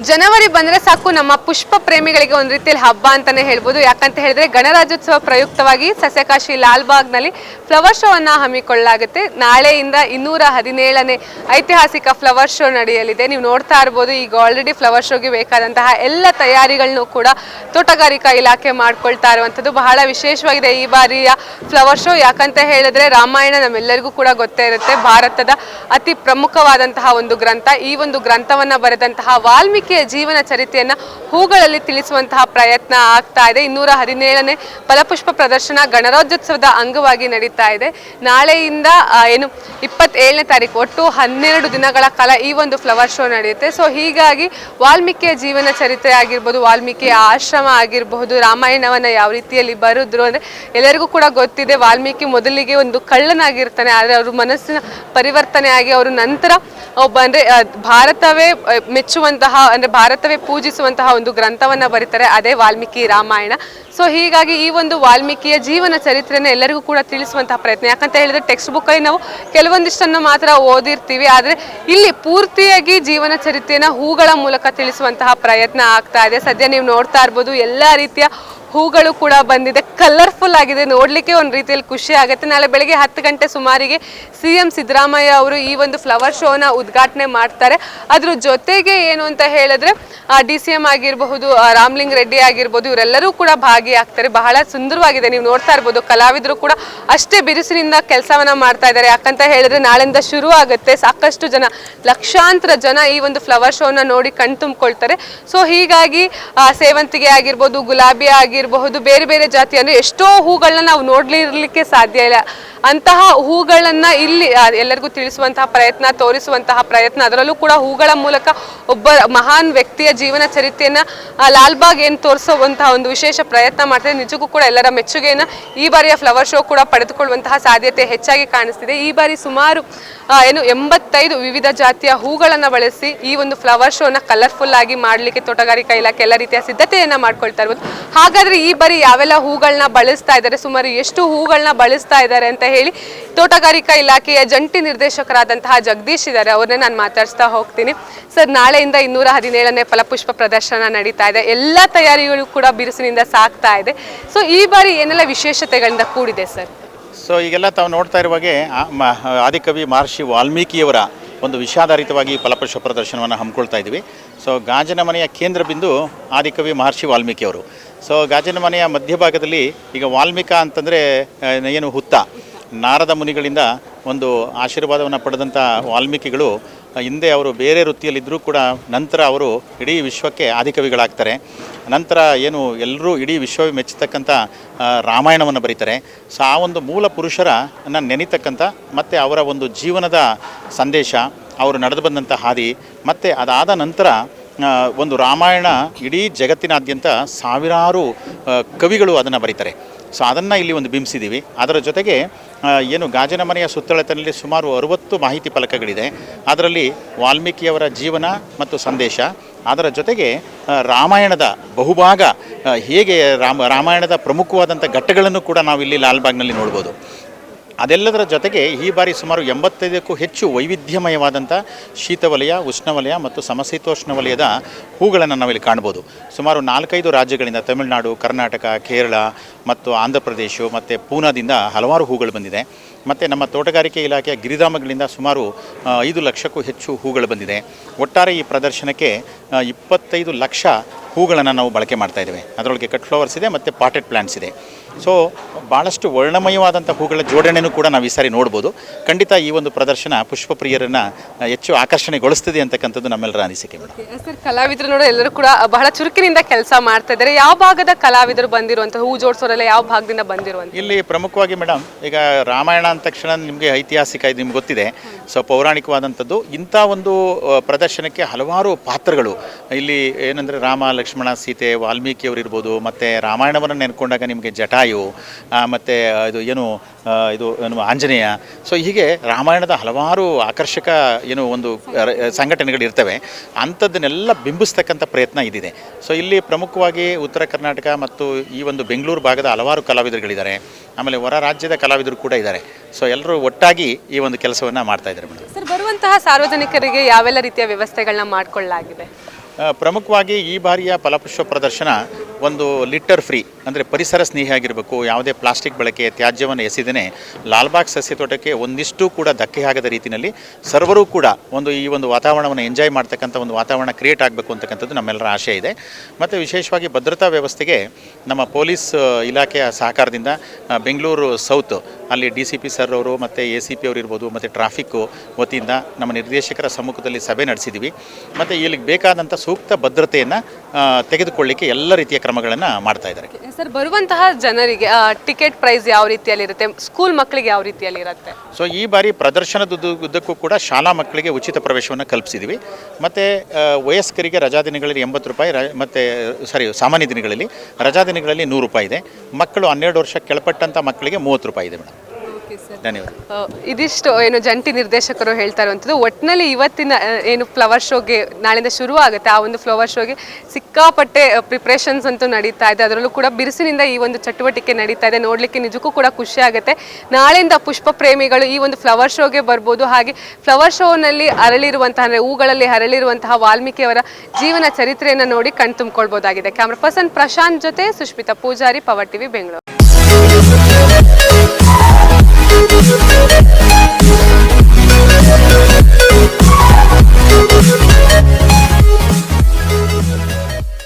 ಜನವರಿ ಬಂದ್ರೆ ಸಾಕು ನಮ್ಮ ಪುಷ್ಪ ಪ್ರೇಮಿಗಳಿಗೆ ಒಂದು ರೀತಿಯಲ್ಲಿ ಹಬ್ಬ ಅಂತಾನೆ ಹೇಳ್ಬೋದು. ಯಾಕಂತ ಹೇಳಿದ್ರೆ ಗಣರಾಜ್ಯೋತ್ಸವ ಪ್ರಯುಕ್ತವಾಗಿ ಸಸ್ಯಕಾಶಿ ಲಾಲ್ಬಾಗ್ನಲ್ಲಿ ಫ್ಲವರ್ ಶೋ ಅನ್ನ ಹಮ್ಮಿಕೊಳ್ಳಲಾಗುತ್ತೆ. ನಾಳೆಯಿಂದ 217ನೇ ಐತಿಹಾಸಿಕ ಫ್ಲವರ್ ಶೋ ನಡೆಯಲಿದೆ. ನೀವು ನೋಡ್ತಾ ಇರಬಹುದು, ಈಗ ಆಲ್ರೆಡಿ ಫ್ಲವರ್ ಶೋಗೆ ಬೇಕಾದಂತಹ ಎಲ್ಲ ತಯಾರಿಗಳನ್ನು ಕೂಡ ತೋಟಗಾರಿಕಾ ಇಲಾಖೆ ಮಾಡ್ಕೊಳ್ತಾ ಇರುವಂಥದ್ದು. ಬಹಳ ವಿಶೇಷವಾಗಿದೆ ಈ ಬಾರಿಯ ಫ್ಲವರ್ ಶೋ. ಯಾಕಂತ ಹೇಳಿದ್ರೆ ರಾಮಾಯಣ ನಮ್ಮೆಲ್ಲರಿಗೂ ಕೂಡ ಗೊತ್ತೇ ಇರುತ್ತೆ, ಭಾರತದ ಅತಿ ಪ್ರಮುಖವಾದಂತಹ ಒಂದು ಗ್ರಂಥ. ಈ ಒಂದು ಗ್ರಂಥವನ್ನ ಬರೆದಂತಹ ವಾಲ್ಮೀಕಿ ಜೀವನ ಚರಿತ್ರೆಯನ್ನ ಹೂಗಳಲ್ಲಿ ತಿಳಿಸುವಂತಹ ಪ್ರಯತ್ನ ಆಗ್ತಾ ಇದೆ. 217ನೇ ಫಲಪುಷ್ಪ ಪ್ರದರ್ಶನ ಗಣರಾಜ್ಯೋತ್ಸವದ ಅಂಗವಾಗಿ ನಡೀತಾ ಇದೆ. ನಾಳೆಯಿಂದ 27ನೇ ತಾರೀಕು ಒಟ್ಟು 12 ದಿನಗಳ ಕಾಲ ಈ ಒಂದು ಫ್ಲವರ್ ಶೋ ನಡೆಯುತ್ತೆ. ಸೊ ಹೀಗಾಗಿ ವಾಲ್ಮೀಕಿಯ ಜೀವನ ಚರಿತ್ರೆ ಆಗಿರ್ಬೋದು, ವಾಲ್ಮೀಕಿಯ ಆಶ್ರಮ ಆಗಿರಬಹುದು, ರಾಮಾಯಣವನ್ನ ಯಾವ ರೀತಿಯಲ್ಲಿ ಬರೆದ್ರು ಅಂದ್ರೆ ಎಲ್ಲರಿಗೂ ಕೂಡ ಗೊತ್ತಿದೆ. ವಾಲ್ಮೀಕಿ ಮೊದಲಿಗೆ ಒಂದು ಕಳ್ಳನಾಗಿರ್ತಾನೆ, ಆದರೆ ಅವ್ರ ಮನಸ್ಸಿನ ಪರಿವರ್ತನೆ ಆಗಿ ಅವರು ನಂತರ ಒಬ್ಬ ಅಂದ್ರೆ ಭಾರತವೇ ಮೆಚ್ಚುವಂತಹ ಅಂದ್ರೆ ಭಾರತವೇ ಪೂಜಿಸುವಂತಹ ಒಂದು ಗ್ರಂಥವನ್ನ ಬರೀತಾರೆ, ಅದೇ ವಾಲ್ಮೀಕಿ ರಾಮಾಯಣ. ಸೊ ಹೀಗಾಗಿ ಈ ಒಂದು ವಾಲ್ಮೀಕಿಯ ಜೀವನ ಚರಿತ್ರೆನ ಎಲ್ಲರಿಗೂ ಕೂಡ ತಿಳಿಸುವಂತಹ ಪ್ರಯತ್ನ. ಯಾಕಂತ ಹೇಳಿದ್ರೆ ಟೆಕ್ಸ್ಟ್ ಬುಕ್ ಅಲ್ಲಿ ನಾವು ಕೆಲವೊಂದಿಷ್ಟನ್ನು ಮಾತ್ರ ಓದಿರ್ತೀವಿ, ಆದ್ರೆ ಇಲ್ಲಿ ಪೂರ್ತಿಯಾಗಿ ಜೀವನ ಚರಿತ್ರೆಯನ್ನ ಹೂಗಳ ಮೂಲಕ ತಿಳಿಸುವಂತಹ ಪ್ರಯತ್ನ ಆಗ್ತಾ ಇದೆ. ಸದ್ಯ ನೀವು ನೋಡ್ತಾ ಇರ್ಬೋದು, ಎಲ್ಲಾ ರೀತಿಯ ಹೂಗಳು ಕೂಡ ಬಂದಿದೆ, ಕಲರ್ಫುಲ್ ಆಗಿದೆ, ನೋಡ್ಲಿಕ್ಕೆ ಒಂದು ರೀತಿಯಲ್ಲಿ ಖುಷಿ ಆಗುತ್ತೆ. ನಾಳೆ ಬೆಳಗ್ಗೆ 10 ಗಂಟೆ ಸುಮಾರಿಗೆ CM ಸಿದ್ದರಾಮಯ್ಯ ಅವರು ಈ ಒಂದು ಫ್ಲವರ್ ಶೋನ ಉದ್ಘಾಟನೆ ಮಾಡ್ತಾರೆ. ಅದ್ರ ಜೊತೆಗೆ ಏನು ಅಂತ ಹೇಳಿದ್ರೆ DCM ಆಗಿರಬಹುದು, ರಾಮಲಿಂಗ ರೆಡ್ಡಿ ಆಗಿರ್ಬೋದು, ಇವರೆಲ್ಲರೂ ಕೂಡ ಭಾಗಿಯಾಗ್ತಾರೆ. ಬಹಳ ಸುಂದರವಾಗಿದೆ, ನೀವು ನೋಡ್ತಾ ಇರ್ಬೋದು. ಕಲಾವಿದರು ಕೂಡ ಅಷ್ಟೇ ಬಿರುಸಿನಿಂದ ಕೆಲಸವನ್ನ ಮಾಡ್ತಾ ಇದ್ದಾರೆ. ಯಾಕಂತ ಹೇಳಿದ್ರೆ ನಾಳೆಯಿಂದ ಶುರು ಆಗುತ್ತೆ. ಸಾಕಷ್ಟು ಜನ, ಲಕ್ಷಾಂತರ ಜನ ಈ ಒಂದು ಫ್ಲವರ್ ಶೋನ ನೋಡಿ ಕಣ್ತುಂಬಿಕೊಳ್ತಾರೆ. ಸೊ ಹೀಗಾಗಿ ಸೇವಂತಿಗೆ ಆಗಿರ್ಬೋದು, ಗುಲಾಬಿ ಆಗಿರಬಹುದು, ಬೇರೆ ಬೇರೆ ಜಾತಿ ಅಂದ್ರೆ ಎಷ್ಟೋ ಹೂಗಳನ್ನ ನಾವು ನೋಡ್ಲಿರ್ಲಿಕ್ಕೆ ಸಾಧ್ಯ ಇಲ್ಲ. ಅಂತಹ ಹೂಗಳನ್ನ ಇಲ್ಲಿ ಎಲ್ಲರಿಗೂ ತಿಳಿಸುವಂತಹ ಪ್ರಯತ್ನ, ತೋರಿಸುವಂತಹ ಪ್ರಯತ್ನ, ಅದರಲ್ಲೂ ಕೂಡ ಹೂಗಳ ಮೂಲಕ ಒಬ್ಬ ಮಹಾನ್ ವ್ಯಕ್ತಿಯ ಜೀವನ ಚರಿತ್ರೆಯನ್ನ ಲಾಲ್ಬಾಗ್ ಏನು ತೋರಿಸುವಂತಹ ಒಂದು ವಿಶೇಷ ಪ್ರಯತ್ನ ಮಾಡ್ತಾರೆ. ನಿಜಕ್ಕೂ ಕೂಡ ಎಲ್ಲರ ಮೆಚ್ಚುಗೆಯನ್ನ ಈ ಬಾರಿಯ ಫ್ಲವರ್ ಶೋ ಕೂಡ ಪಡೆದುಕೊಳ್ಳುವಂತಹ ಸಾಧ್ಯತೆ ಹೆಚ್ಚಾಗಿ ಕಾಣಿಸ್ತಿದೆ. ಈ ಬಾರಿ ಸುಮಾರು 85 ವಿವಿಧ ಜಾತಿಯ ಹೂಗಳನ್ನ ಬಳಸಿ ಈ ಒಂದು ಫ್ಲವರ್ ಶೋನ ಕಲರ್ಫುಲ್ ಆಗಿ ಮಾಡಲಿಕ್ಕೆ ತೋಟಗಾರಿಕಾ ಇಲಾಖೆ ಎಲ್ಲ ರೀತಿಯ ಸಿದ್ಧತೆಯನ್ನ ಮಾಡ್ಕೊಳ್ತಾ ಇರ್ಬೋದು. ಹಾಗಾದ್ರೆ ಈ ಬಾರಿ ಯಾವೆಲ್ಲ ಹೂಗಳನ್ನ ಬಳಸ್ತಾ ಇದ್ದಾರೆ, ಸುಮಾರು ಎಷ್ಟು ಹೂಗಳನ್ನ ಬಳಸ್ತಾ ಇದ್ದಾರೆ ಅಂತ ಹೇಳಿ ತೋಟಗಾರಿಕಾ ಇಲಾಖೆಯ ಜಂಟಿ ನಿರ್ದೇಶಕರಾದಂತಹ ಜಗದೀಶ್ ಇದ್ದಾರೆ, ಅವ್ರನ್ನೇ ನಾನು ಮಾತಾಡಿಸ್ತಾ ಹೋಗ್ತೀನಿ. ಸರ್, ನಾಳೆಯಿಂದ 217ನೇ ಫಲಪುಷ್ಪ ಪ್ರದರ್ಶನ ನಡೀತಾ ಇದೆ, ಎಲ್ಲ ತಯಾರಿಗಳು ಕೂಡ ಬಿರುಸಿನಿಂದ ಸಾಗ್ತಾ ಇದೆ. ಸೊ ಈ ಬಾರಿ ಏನೆಲ್ಲ ವಿಶೇಷತೆಗಳಿಂದ ಕೂಡಿದೆ ಸರ್? ಸೊ ಈಗೆಲ್ಲ ತಾವು ನೋಡ್ತಾ ಇರುವಾಗೆ ಆದಿಕವಿ ಮಹರ್ಷಿ ವಾಲ್ಮೀಕಿಯವರ ಒಂದು ವಿಷಾದಾರಿತವಾಗಿ ಫಲಪುಷ್ಪ ಪ್ರದರ್ಶನವನ್ನು ಹಮ್ಮಿಕೊಳ್ತಾ ಇದ್ದೀವಿ. ಸೊ ಗಾಜನ ಮನೆಯ ಕೇಂದ್ರ ಬಿಂದು ಆದಿಕವಿ ಮಹರ್ಷಿ ವಾಲ್ಮೀಕಿಯವರು. ಸೊ ಗಾಜನ ಮನೆಯ ಮಧ್ಯಭಾಗದಲ್ಲಿ ಈಗ ವಾಲ್ಮೀಕ ಅಂತಂದರೆ ಏನು ಹುತ್ತ, ನಾರದ ಮುನಿಗಳಿಂದ ಒಂದು ಆಶೀರ್ವಾದವನ್ನು ಪಡೆದಂಥ ವಾಲ್ಮೀಕಿಗಳು ಹಿಂದೆ ಅವರು ಬೇರೆ ವೃತ್ತಿಯಲ್ಲಿದ್ದರೂ ಕೂಡ ನಂತರ ಅವರು ಇಡೀ ವಿಶ್ವಕ್ಕೆ ಆದಿಕವಿಗಳಾಗ್ತಾರೆ. ನಂತರ ಏನು ಎಲ್ಲರೂ ಇಡೀ ವಿಶ್ವವೇ ಮೆಚ್ಚತಕ್ಕಂಥ ರಾಮಾಯಣವನ್ನು ಬರೀತಾರೆ. ಸೊ ಆ ಒಂದು ಮೂಲ ಪುರುಷರನ್ನು ನೆನೀತಕ್ಕಂಥ ಮತ್ತು ಅವರ ಒಂದು ಜೀವನದ ಸಂದೇಶ, ಅವರು ನಡೆದು ಬಂದಂಥ ಹಾದಿ, ಮತ್ತು ಅದಾದ ನಂತರ ಒಂದು ರಾಮಾಯಣ ಇಡೀ ಜಗತ್ತಿನಾದ್ಯಂತ ಸಾವಿರಾರು ಕವಿಗಳು ಅದನ್ನು ಬರೀತಾರೆ. ಸೊ ಅದನ್ನು ಇಲ್ಲಿ ಒಂದು ಬಿಂಬಿಸಿದ್ದೀವಿ. ಅದರ ಜೊತೆಗೆ ಏನು ಗಾಜನ ಮನೆಯ ಸುತ್ತಳತೆಯಲ್ಲಿ ಸುಮಾರು 60 ಮಾಹಿತಿ ಫಲಕಗಳಿದೆ. ಅದರಲ್ಲಿ ವಾಲ್ಮೀಕಿಯವರ ಜೀವನ ಮತ್ತು ಸಂದೇಶ, ಅದರ ಜೊತೆಗೆ ರಾಮಾಯಣದ ಬಹುಭಾಗ ಹೇಗೆ ರಾಮಾಯಣದ ಪ್ರಮುಖವಾದಂಥ ಘಟ್ಟಗಳನ್ನು ಕೂಡ ನಾವು ಇಲ್ಲಿ ಲಾಲ್ಬಾಗ್ನಲ್ಲಿ ನೋಡ್ಬೋದು. ಅದೆಲ್ಲದರ ಜೊತೆಗೆ ಈ ಬಾರಿ ಸುಮಾರು 85ಕ್ಕೂ ಹೆಚ್ಚು ವೈವಿಧ್ಯಮಯವಾದಂಥ ಶೀತವಲಯ, ಉಷ್ಣವಲಯ ಮತ್ತು ಸಮಶೀತೋಷ್ಣ ವಲಯದ ಹೂಗಳನ್ನು ನಾವಿಲ್ಲಿ ಕಾಣ್ಬೋದು. ಸುಮಾರು 4-5 ರಾಜ್ಯಗಳಿಂದ, ತಮಿಳುನಾಡು, ಕರ್ನಾಟಕ, ಕೇರಳ ಮತ್ತು ಆಂಧ್ರ ಪ್ರದೇಶ ಮತ್ತು ಪೂನಾದಿಂದ ಹಲವಾರು ಹೂಗಳು ಬಂದಿದೆ. ಮತ್ತು ನಮ್ಮ ತೋಟಗಾರಿಕೆ ಇಲಾಖೆಯ ಗಿರಿಧಾಮಗಳಿಂದ ಸುಮಾರು 5 ಲಕ್ಷಕ್ಕೂ ಹೆಚ್ಚು ಹೂಗಳು ಬಂದಿದೆ. ಒಟ್ಟಾರೆ ಈ ಪ್ರದರ್ಶನಕ್ಕೆ 25 ಲಕ್ಷ ಹೂಗಳನ್ನು ನಾವು ಬಳಕೆ ಮಾಡ್ತಾ ಇದ್ದೇವೆ. ಅದರೊಳಗೆ ಕಟ್ ಫ್ಲವರ್ಸ್ ಇದೆ ಮತ್ತು ಪಾಟೆಡ್ ಪ್ಲ್ಯಾಂಟ್ಸ್ ಇದೆ. ಸೊ ಭಾಳಷ್ಟು ವರ್ಣಮಯವಾದಂಥ ಹೂಗಳ ಜೋಡಣೆಯೂ ಕೂಡ ನಾವು ಈ ಸಾರಿ ನೋಡ್ಬೋದು. ಖಂಡಿತ ಈ ಒಂದು ಪ್ರದರ್ಶನ ಪುಷ್ಪ ಪ್ರಿಯರನ್ನು ಹೆಚ್ಚು ಆಕರ್ಷಣೆಗೊಳಿಸ್ತಿದೆ ಅಂತಕ್ಕಂಥದ್ದು ನಮ್ಮೆಲ್ಲರ ಅನಿಸಿಕೆ ಮೇಡಮ್. ಸರ್, ಕಲಾವಿದರು ನೋಡಿ ಎಲ್ಲರೂ ಕೂಡ ಬಹಳ ಚುರುಕಿನಿಂದ ಕೆಲಸ ಮಾಡ್ತಾ ಇದ್ದಾರೆ. ಯಾವ ಭಾಗದ ಕಲಾವಿದರು ಬಂದಿರುವಂಥ ಹೂ ಜೋಡಿಸೋರೆಲ್ಲ ಯಾವ ಭಾಗದಿಂದ ಬಂದಿರುವಂಥ? ಇಲ್ಲಿ ಪ್ರಮುಖವಾಗಿ ಮೇಡಮ್, ಈಗ ರಾಮಾಯಣ ಅಂದ ತಕ್ಷಣ ನಿಮಗೆ ಐತಿಹಾಸಿಕ, ಇದು ನಿಮ್ಗೆ ಗೊತ್ತಿದೆ. ಸೊ ಪೌರಾಣಿಕವಾದಂಥದ್ದು ಇಂಥ ಒಂದು ಪ್ರದರ್ಶನಕ್ಕೆ ಹಲವಾರು ಪಾತ್ರಗಳು ಇಲ್ಲಿ ಏನಂದರೆ ರಾಮ, ಲಕ್ಷ್ಮಣ, ಸೀತೆ, ವಾಲ್ಮೀಕಿಯವರು ಇರ್ಬೋದು. ಮತ್ತು ರಾಮಾಯಣವನ್ನು ನೆನ್ಕೊಂಡಾಗ ನಿಮಗೆ ಜಟಾಯು, ಮತ್ತು ಇದು ಆಂಜನೇಯ. ಸೊ ಹೀಗೆ ರಾಮಾಯಣದ ಹಲವಾರು ಆಕರ್ಷಕ ಒಂದು ಸಂಘಟನೆಗಳಿರ್ತವೆ. ಅಂಥದ್ದನ್ನೆಲ್ಲ ಬಿಂಬಿಸ್ತಕ್ಕಂಥ ಪ್ರಯತ್ನ ಇದಿದೆ. ಸೊ ಇಲ್ಲಿ ಪ್ರಮುಖವಾಗಿ ಉತ್ತರ ಕರ್ನಾಟಕ ಮತ್ತು ಈ ಒಂದು ಬೆಂಗಳೂರು ಭಾಗದ ಹಲವಾರು ಕಲಾವಿದರುಗಳಿದ್ದಾರೆ. ಆಮೇಲೆ ಹೊರ ರಾಜ್ಯದ ಕಲಾವಿದರು ಕೂಡ ಇದ್ದಾರೆ. ಸೊ ಎಲ್ಲರೂ ಒಟ್ಟಾಗಿ ಈ ಒಂದು ಕೆಲಸವನ್ನು ಮಾಡ್ತಾ ಇದ್ದಾರೆ ಮೇಡಮ್. ಸರ್, ಬರುವಂತಹ ಸಾರ್ವಜನಿಕರಿಗೆ ಯಾವೆಲ್ಲ ರೀತಿಯ ವ್ಯವಸ್ಥೆಗಳನ್ನ ಮಾಡಿಕೊಳ್ಳಲಾಗಿದೆ? ಪ್ರಮುಖವಾಗಿ ಈ ಬಾರಿಯ ಫಲಪುಷ್ಪ ಪ್ರದರ್ಶನ ಒಂದು ಲಿಟ್ಟರ್ ಫ್ರೀ ಅಂದರೆ ಪರಿಸರ ಸ್ನೇಹಿಯಾಗಿರಬೇಕು, ಯಾವುದೇ ಪ್ಲಾಸ್ಟಿಕ್ ಬಳಕೆ ತ್ಯಾಜ್ಯವನ್ನು ಎಸೆದೇ ಲಾಲ್ಬಾಗ್ ಸಸ್ಯ ತೋಟಕ್ಕೆ ಒಂದಿಷ್ಟು ಕೂಡ ಧಕ್ಕೆ ಆಗದ ರೀತಿಯಲ್ಲಿ ಸರ್ವರೂ ಕೂಡ ಈ ಒಂದು ವಾತಾವರಣವನ್ನು ಎಂಜಾಯ್ ಮಾಡ್ತಕ್ಕಂಥ ಒಂದು ವಾತಾವರಣ ಕ್ರಿಯೇಟ್ ಆಗಬೇಕು ಅಂತಕ್ಕಂಥದ್ದು ನಮ್ಮೆಲ್ಲರ ಆಶೆ ಇದೆ. ಮತ್ತು ವಿಶೇಷವಾಗಿ ಭದ್ರತಾ ವ್ಯವಸ್ಥೆಗೆ ನಮ್ಮ ಪೊಲೀಸ್ ಇಲಾಖೆಯ ಸಹಕಾರದಿಂದ ಬೆಂಗಳೂರು ಸೌತ್ ಅಲ್ಲಿ DCP ಸರ್ ಅವರು ಮತ್ತು ACP ಅವರು ಇರ್ಬೋದು ಮತ್ತು ಟ್ರಾಫಿಕ್ಕು ವತಿಯಿಂದ ನಮ್ಮ ನಿರ್ದೇಶಕರ ಸಮ್ಮುಖದಲ್ಲಿ ಸಭೆ ನಡೆಸಿದ್ದೀವಿ. ಮತ್ತು ಇಲ್ಲಿಗೆ ಬೇಕಾದಂಥ ಸೂಕ್ತ ಭದ್ರತೆಯನ್ನು ತೆಗೆದುಕೊಳ್ಳಿಕ್ಕೆ ಎಲ್ಲ ರೀತಿಯ ಕ್ರಮಗಳನ್ನು ಮಾಡ್ತಾ ಇದ್ದಾರೆ. ಸರ್, ಬರುವಂತಹ ಜನರಿಗೆ ಟಿಕೆಟ್ ಪ್ರೈಸ್ ಯಾವ ರೀತಿಯಲ್ಲಿರುತ್ತೆ, ಸ್ಕೂಲ್ ಮಕ್ಕಳಿಗೆ ಯಾವ ರೀತಿಯಲ್ಲಿರುತ್ತೆ? ಸೊ ಈ ಬಾರಿ ಪ್ರದರ್ಶನದುದ್ದಕ್ಕೂ ಕೂಡ ಶಾಲಾ ಮಕ್ಕಳಿಗೆ ಉಚಿತ ಪ್ರವೇಶವನ್ನು ಕಲ್ಪಿಸಿದ್ದೀವಿ. ಮತ್ತು ವಯಸ್ಕರಿಗೆ ರಜಾ ದಿನಗಳಲ್ಲಿ 80 ರೂಪಾಯಿ ಮತ್ತು ಸಾಮಾನ್ಯ ದಿನಗಳಲ್ಲಿ ರಜಾ ದಿನಗಳಲ್ಲಿ 100 ರೂಪಾಯಿ ಇದೆ. ಮಕ್ಕಳು 12 ವರ್ಷ ಕೆಳಪಟ್ಟಂಥ ಮಕ್ಕಳಿಗೆ 30 ರೂಪಾಯಿ ಇದೆ ಮೇಡಮ್. ಧನ್ಯವಾದ. ಇದಿಷ್ಟು ಏನು ಜಂಟಿ ನಿರ್ದೇಶಕರು ಹೇಳ್ತಾ ಇರುವಂಥದ್ದು. ಒಟ್ಟಿನಲ್ಲಿ ಇವತ್ತಿನ ಏನು ಫ್ಲವರ್ ಶೋಗೆ ನಾಳೆಯಿಂದ ಶುರು ಆಗುತ್ತೆ, ಆ ಒಂದು ಫ್ಲವರ್ ಶೋಗೆ ಸಿಕ್ಕಾಪಟ್ಟೆ ಪ್ರಿಪ್ರೇಷನ್ಸ್ ಅಂತೂ ನಡೀತಾ ಇದೆ. ಅದರಲ್ಲೂ ಕೂಡ ಬಿರುಸಿನಿಂದ ಈ ಒಂದು ಚಟುವಟಿಕೆ ನಡೀತಾ ಇದೆ. ನೋಡಲಿಕ್ಕೆ ನಿಜಕ್ಕೂ ಕೂಡ ಖುಷಿ ಆಗುತ್ತೆ. ನಾಳೆಯಿಂದ ಪುಷ್ಪ ಪ್ರೇಮಿಗಳು ಈ ಒಂದು ಫ್ಲವರ್ ಶೋಗೆ ಬರ್ಬೋದು. ಹಾಗೆ ಫ್ಲವರ್ ಶೋನಲ್ಲಿ ಅರಳಿರುವಂತಹ ಅಂದರೆ ಹೂಗಳಲ್ಲಿ ಅರಳಿರುವಂತಹ ವಾಲ್ಮೀಕಿಯವರ ಜೀವನ ಚರಿತ್ರೆಯನ್ನು ನೋಡಿ ಕಣ್ ತುಂಬಿಕೊಳ್ಬೋದಾಗಿದೆ. ಕ್ಯಾಮ್ರಾ ಪರ್ಸನ್ ಪ್ರಶಾಂತ್ ಜೊತೆ ಸುಷ್ಮಿತಾ ಪೂಜಾರಿ, ಪವರ್ TV, ಬೆಂಗಳೂರು.